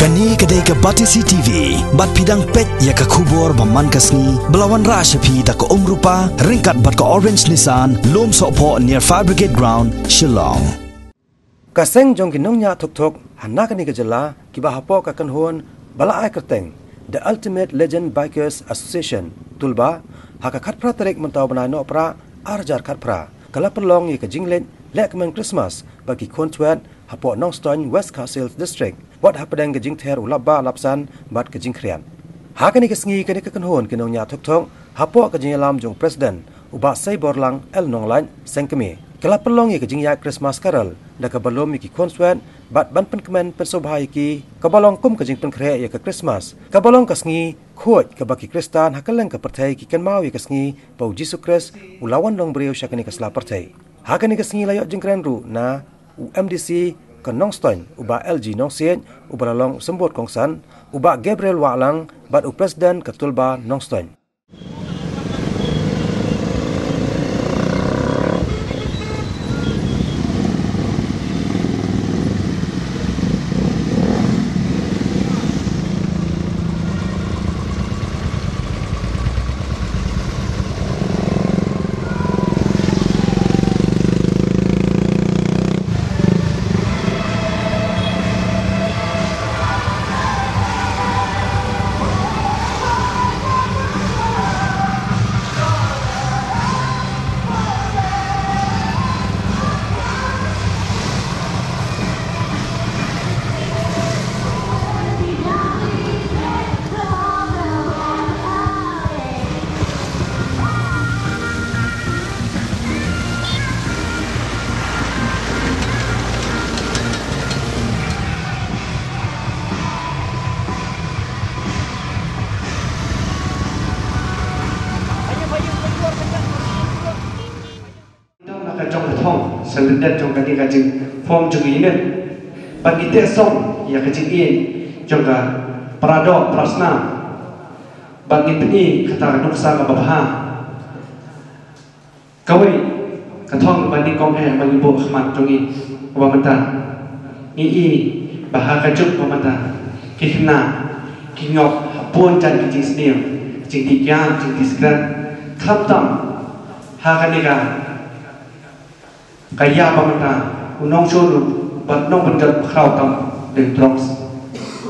Kani kedai ke Batisi TV, bat pidang pet ya ke kubur baman kasni, belawan rashapi tak ke rupa, ringkat bat ke Orange Nissan, lom sokpo near Fire Brigade Ground, Shillong. Kaseng jong kinongnya tuk hanak ni kejela kibah hapo kakan hon bala ai kerteng The Ultimate Legend Bikers Association tulba haka khatpra tarik mentau banai no pra arjar khatpra kala perlong ye ke jinglen lek men Christmas bagi kontwet hapo Nongstoin West Castle District wat hapadang ke jing ther ulaba lapsan bat ke jing krian hakani ke sngi kani kakan hon kinongnya tuk hapo ke jing lam jong president uba sai borlang el nonglan sengkemi kala perlong ye ke jing ya Christmas carol da ka balom ki konswet bat ban pen kemen pen sobhai ki ka balong kum ka jing pen kre ye ka Christmas ka balong ka sngi khot ka baki kristan hakaleng ka perthai ki kan mau ye ka sngi pau Jesus Christ ulawan long breu shakani ka sla perthai hakani ka sngi layok jing kren ru na UMDC ka Nongstoin uba LG Nongsien uba long sembot kongsan uba Gabriel Walang bat u president ka tulba Nongstoin. Sebentar jong kaki kacing form jong ini, bagi tesong ya kacing ini juga perado prasna bagi peni kata nuksa kababha kawai katong bagi kong bagi bu khmat jong ini wamata ini bahag kajuk wamata kihna kingok pun jan kacing senior kacing tiga kacing diskret khamtam hakaniga kaya pamata unong shuru bat nong benjat khrau tam den drops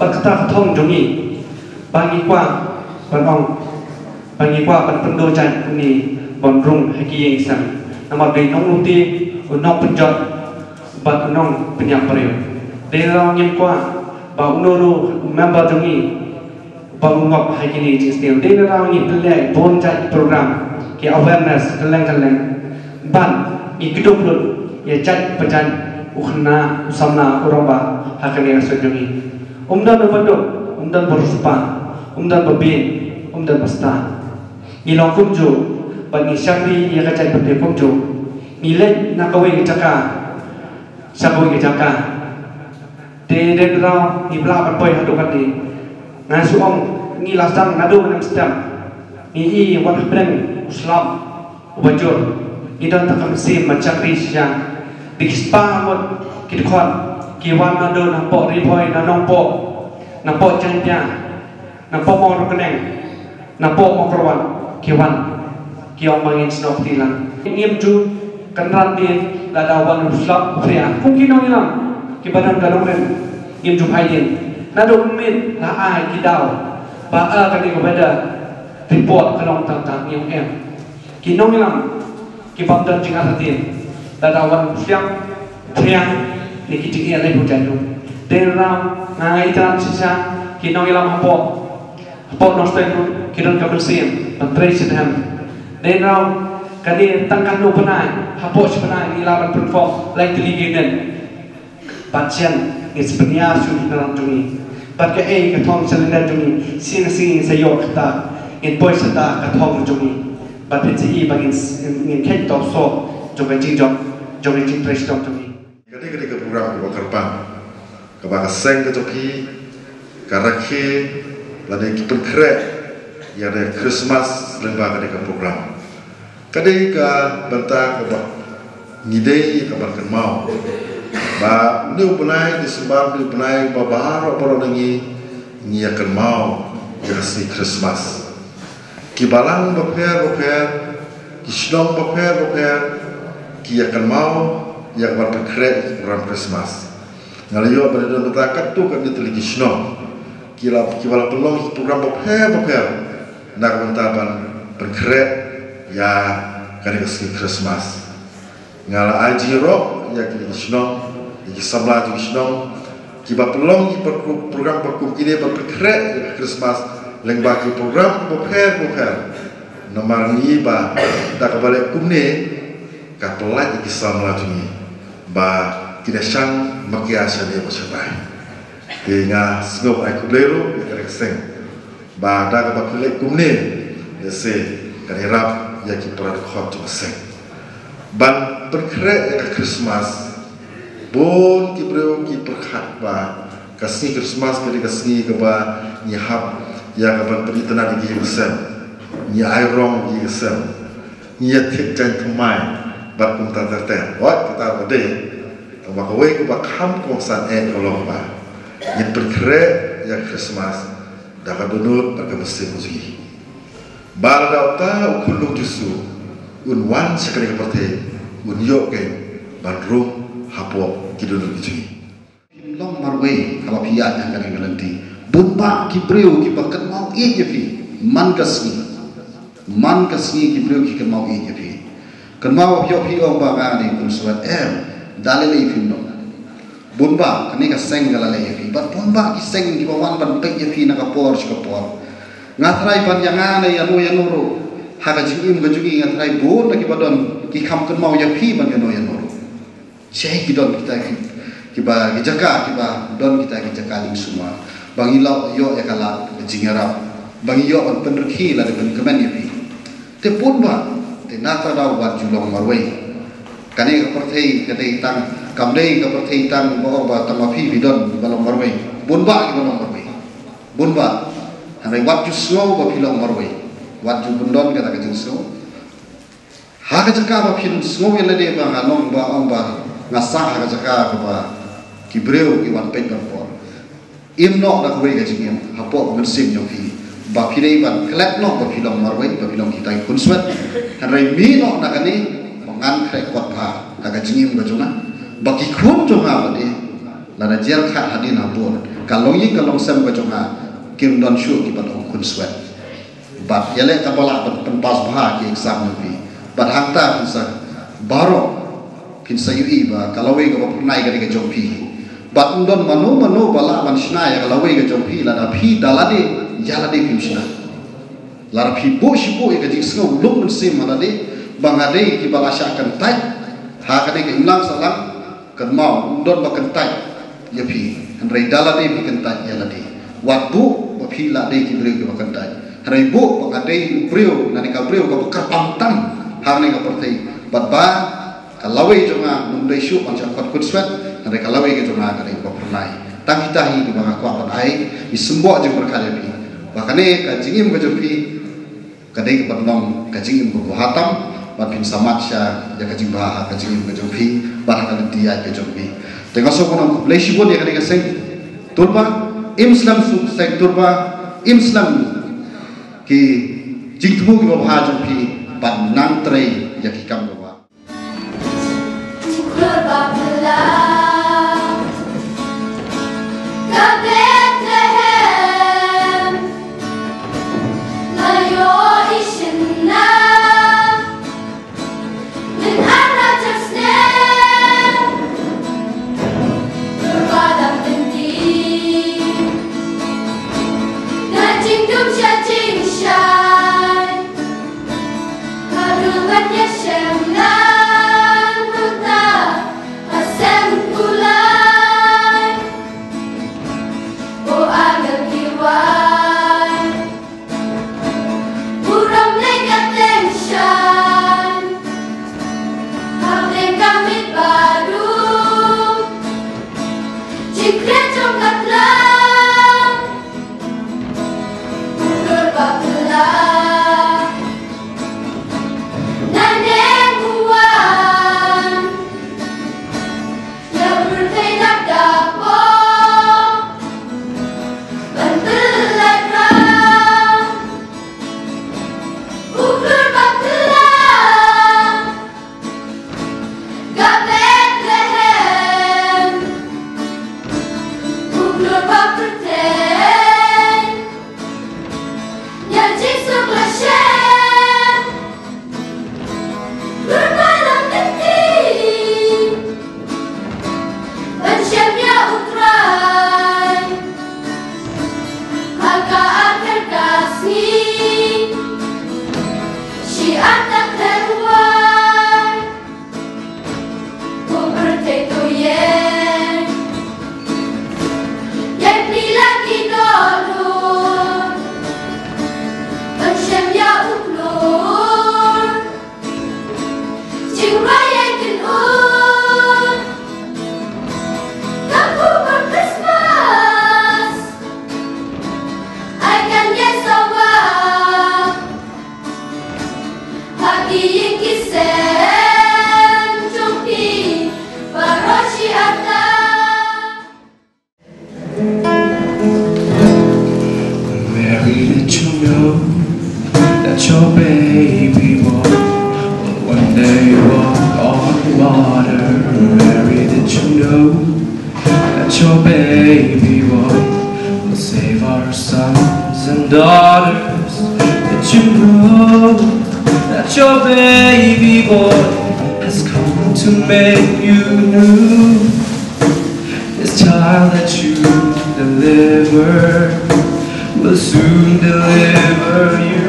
bat kata thong jongi bangi kwa banong bangi kwa bat pendo jan ni bonrung haki yang sang nama de nong luti unong benjat bat unong penyak pereu de rong yem kwa ba unoro member jongi ba ungop haki ni jistil de rong ni pelai bon jan program ki awareness kaleng ban ikidop lut ya cat pejan ukhna usamna uramba hakani asujungi umdan berdok umdan bersupa umdan berbin umdan pesta ilong kumju bani syakri ya kacat berde kumju nilai nakawe jaka sabu jaka de raw ni bla berpoy hadukan di ngasu om ni lasang ngadu menang stem ni wat breng uslam ubajur idan takam sim macam risya dispamot kidkhon kiwan nado nampo riboy nanompo nampo chanpya nampo mo rokeneng nampo okrwan kiwan kiong mangin snop tilang ngim ju kanran din ladawan uslap pria kungkinong ilang kibadan galongren ngim ju hayin nado min la ai kidaw ba a kani kepada report kalong tang ngim em kinong ilang kibamdan jingat hatin ladawan siang triang ni kicik ia leh hujan tu deram ngai tram sisa kinong ilam hapo Nongstoin tu kiran kabel sim menteri sedang deram kani tangkan lu penai hapo sebenai ilaman perform like teliginen pasien ni sebenarnya sudah dalam jumi pakai ketong selinder jumi sing sayok kata in boy seta ketong jumi pakai ci bagi in kek top so jom jing presiden tu ni. Kadang-kadang ke program ke Bakarpang, ke Bakaseng ke Joki, ke Rakhi, lalu ke Penkrek, yang ada Christmas lembah ke program. Kadang-kadang ke Bantah ke Ngidei ke Barkan Mau, ba new benai disebab new benai ba baru nengi ni akan mau ya si Christmas ki balang baper ki shlong baper ki akan mau ya ba berkret program Christmas ngalayo pada dalam takat tu kan diteli ki shlong ki bala pelong program baper nak mentaban berkret ya kan si Christmas ngala aji rock ya ki shlong ki sabla ki shlong ki ba pelong ki program bakum kini berkret Christmas lengba ki program baper nomor ni ba dak balik kumne ka pelat ki sabla ni ba kita sang makiasa dia bersebai dengan snow aku belero ya kerekseng ba dak ba pelat kumne dese kan irap ya ki perad khot tu seng ban berkret ya Christmas bon ki breu ki perkhat ba kasih Christmas kali kasih ke ba ni hab ya ka ban peritana di Yerusalem ni airong di Yerusalem ni atik jan kemai ba kum ta ter wat kita bade ba ko we ko ba kham ko san kolong ba ni berkret ya Christmas da ka donut ba ka mesti muzi ba da ta ukulu jusu un wan sekali ka pate un yo ke ban rum hapo kidonut itu long marwe kalau pihak yang kena garanti bumpa kibreu ki bakat mau je fi man kasni ki breu ki kan mau je fi kan mau pio pio ba ngani kun suat dalile fi no bumpa kani ka seng galale fi bat bumpa ki seng ki bawan ban pe je fi na ka por ngatrai ban yang ane yanu ro haga jingim ga jugi ngatrai bon ki badon ki kham kan mau je fi ban yanu ro cai ki don kita kiba gijaka kiba don kita gijaka ling semua bangi lau yo ya kala jingarap bangi yo on penrki la dengan kemen ya pi te pun ba te nata dau ba julong marwei kane ka perthei kane tang kamdei ka perthei tang bo ba tamafi bidon balong marwei bun ba ki balong marwei bun ba hanai wat ju slow ba pilong marwei wat ju bundon kata ka jing slow ha ka jaka ba pin slow ya lade ba ngalong ba ong ba ngasa ka jaka ka ba kibreu ki wan pen por im no da kwe ga jingem hapo mensim nyofi ba phirei ban klep no ba philong marwei ba philong kita kun swet han rai mi no na kani mangan kre kwat pha da ga jingem ga jona ba ki khum jonga ba de la da jer kha hadin habon kalong yi kalong sem ga jonga kim don shu ki ba dong kun swet ba yele ka bala pen pas bha ki exam nyofi ba hang ta sa baro kin sayui ba kalawei ga ba purnai ga de ga jompi bat undon manu bala mansna ya lawe ga jompi la da phi dalade yala de kimsna la phi bo shibo ga jisno lum sim mana de bangade ki bala syakan tai ha ka de ga imlang salam kan mau undon ba kan tai ya phi han rai dalade bi kan tai yala de wat bu ba phi la de ki breu ga kan tai rai bu ba ade breu na ni ka breu ga ka pamtam ha ni ga pertai bat ba kalau jonga nundai syu macam kot kutswet ada kalau ke jonga kada ibu pernai tak kita hi di bangga kuat ai isembo je berkali pi bahkane ka jingim ka jopi kada ke pernong ka jingim ko hatam bat bin samat sya ya ka jingba ka jingim ka jopi bahkan dia ka jopi tengok so kono leshi bon ya kada ke seng turba Islam su seng turba Islam ki jingtmu ki ba jopi bat nang trei ya ki kam Sem Your baby boy will one day walk on water. Mary, did you know that your baby boy will save our sons and daughters? Did you know that your baby boy has come to make you new? This child that you deliver will soon deliver you.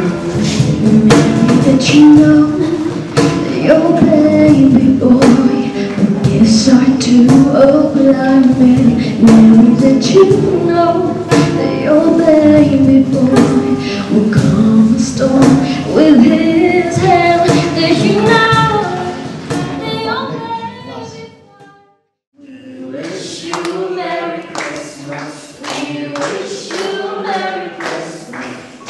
That you know that your baby boy will give sight to a blind man. Mary, that you know that your baby boy will calm the storm with his hand. That you know that your baby boy. We wish you a Merry Christmas. We wish you a Merry Christmas.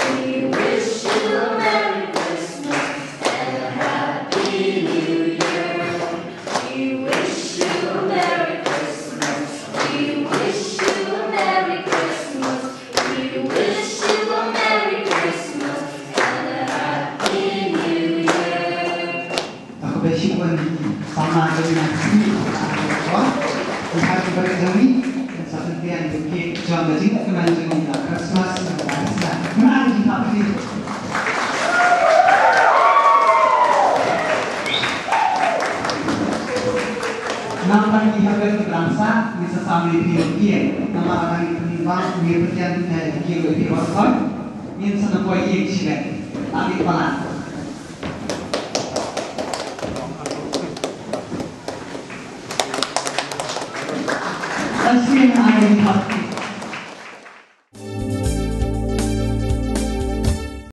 We wish you a Merry Christmas and a Happy New Year. We wish you a Merry Christmas. We wish you a Merry Christmas. We wish you a Merry Christmas and a Happy New Year. Aku bersyukur sama dengan sini. Happy birthday dan sepertian bukit jam juga kelanjutan Christmas dan mana kita happy. Nampak di hampir bangsa di sesama pihak nama orang penimbang berpergian dari pihak Warkon ini senapoi yang cilik tapi pelan. Terima kasih.